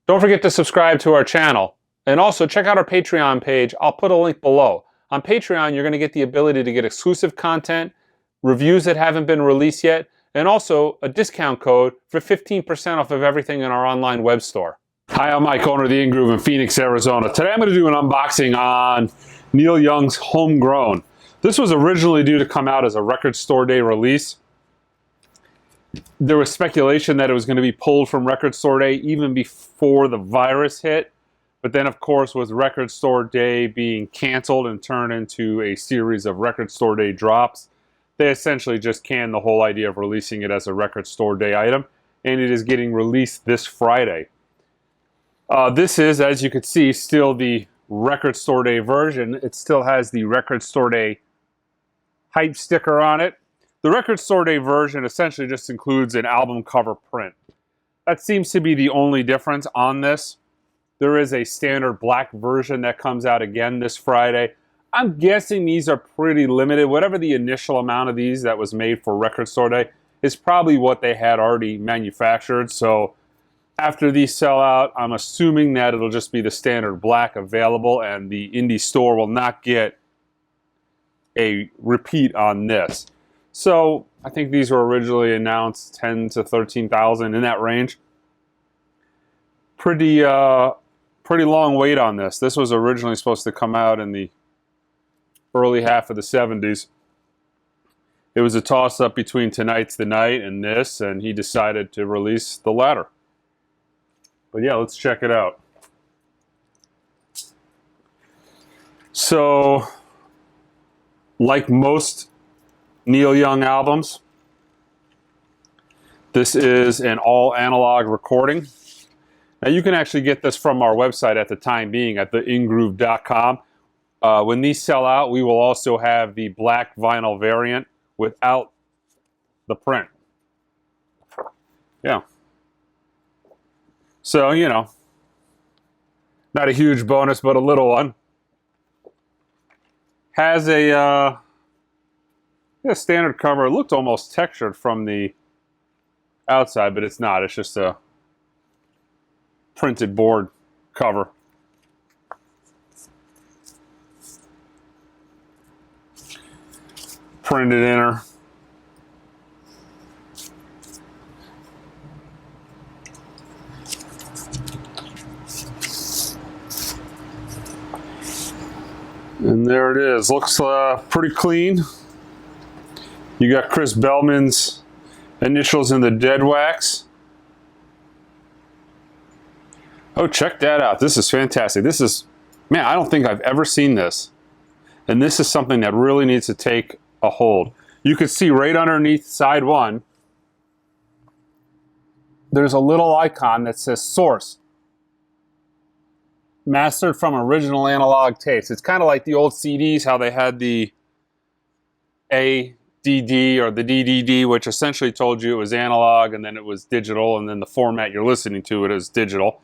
Don't forget to subscribe to our channel. And also check out our Patreon page. I'll put a link below. On Patreon, you're going to get the ability to get exclusive content, reviews that haven't been released yet, and also a discount code for 15% off of everything in our online web store. Hi, I'm Mike, owner of the In-Groove in Phoenix, Arizona. Today I'm going to do an unboxing on Neil Young's Homegrown. This was originally due to come out as a record store day release. There was speculation that it was going to be pulled from record store day even before the virus hit. But then, of course, with record store day being canceled and turned into a series of record store day drops, they essentially just canned the whole idea of releasing it as a record store day item. And it is getting released this Friday. This is, as you can see, still the record store day version. It still has the record store day hype sticker on it. The record store day version essentially just includes an album cover print. That seems to be the only difference on this. There is a standard black version that comes out again this Friday. I'm guessing these are pretty limited. Whatever the initial amount of these that was made for record store day is probably what they had already manufactured. So after these sell out, I'm assuming that it'll just be the standard black available and the indie store will not get a repeat on this. So I think these were originally announced 10 to 13,000 in that range. Pretty long wait on this. This was originally supposed to come out in the early half of the 70s. It was a toss-up between Tonight's the Night and this, and he decided to release the latter. But yeah, let's check it out. So, like most Neil Young albums, this is an all analog recording. Now you can actually get this from our website at the time being at theingroove.com. When these sell out, we will also have the black vinyl variant without the print. Yeah. So, you know, not a huge bonus, but a little one. Has a standard cover. It looked almost textured from the outside, but it's not. It's just a printed board cover. Printed inner. And there it is. Looks pretty clean. You got Chris Bellman's initials in the dead wax. Oh, check that out. This is fantastic. This is, man, I don't think I've ever seen this. And this is something that really needs to take a hold. You can see right underneath side one, there's a little icon that says source. Mastered from original analog tapes. It's kind of like the old CDs, how they had the ADD or the DDD, which essentially told you it was analog and then it was digital, and then the format you're listening to it is digital.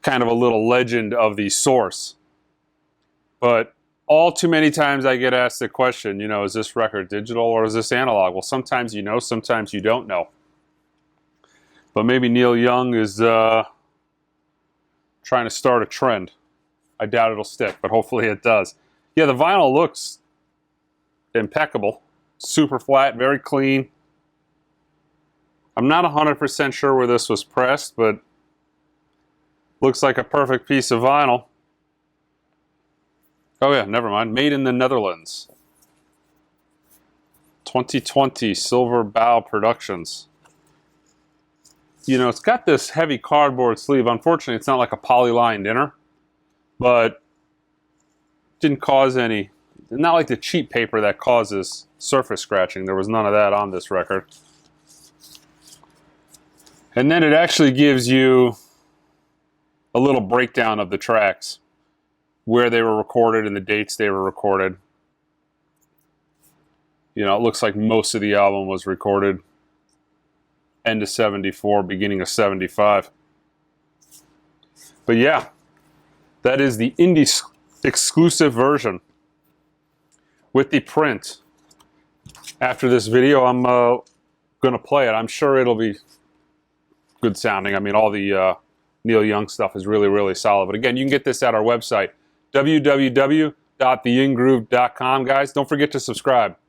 Kind of a little legend of the source. But all too many times I get asked the question, you know, is this record digital or is this analog? Well, sometimes you know, sometimes you don't know. But maybe Neil Young is trying to start a trend. I doubt it'll stick, but hopefully it does. Yeah, the vinyl looks impeccable. Super flat, very clean. I'm not 100% sure where this was pressed, but looks like a perfect piece of vinyl. Oh yeah, never mind. Made in the Netherlands. 2020 Silver Bow Productions. You know, it's got this heavy cardboard sleeve. Unfortunately, it's not like a poly-lined inner, but didn't cause any, not like the cheap paper that causes surface scratching. There was none of that on this record. And then it actually gives you a little breakdown of the tracks, where they were recorded and the dates they were recorded. You know, it looks like most of the album was recorded end of 74, beginning of 75. But yeah, that is the indie exclusive version with the print. After this video, I'm going to play it. I'm sure it'll be good sounding. I mean, all the Neil Young stuff is really, really solid. But again, you can get this at our website, www.theingroove.com. Guys, don't forget to subscribe.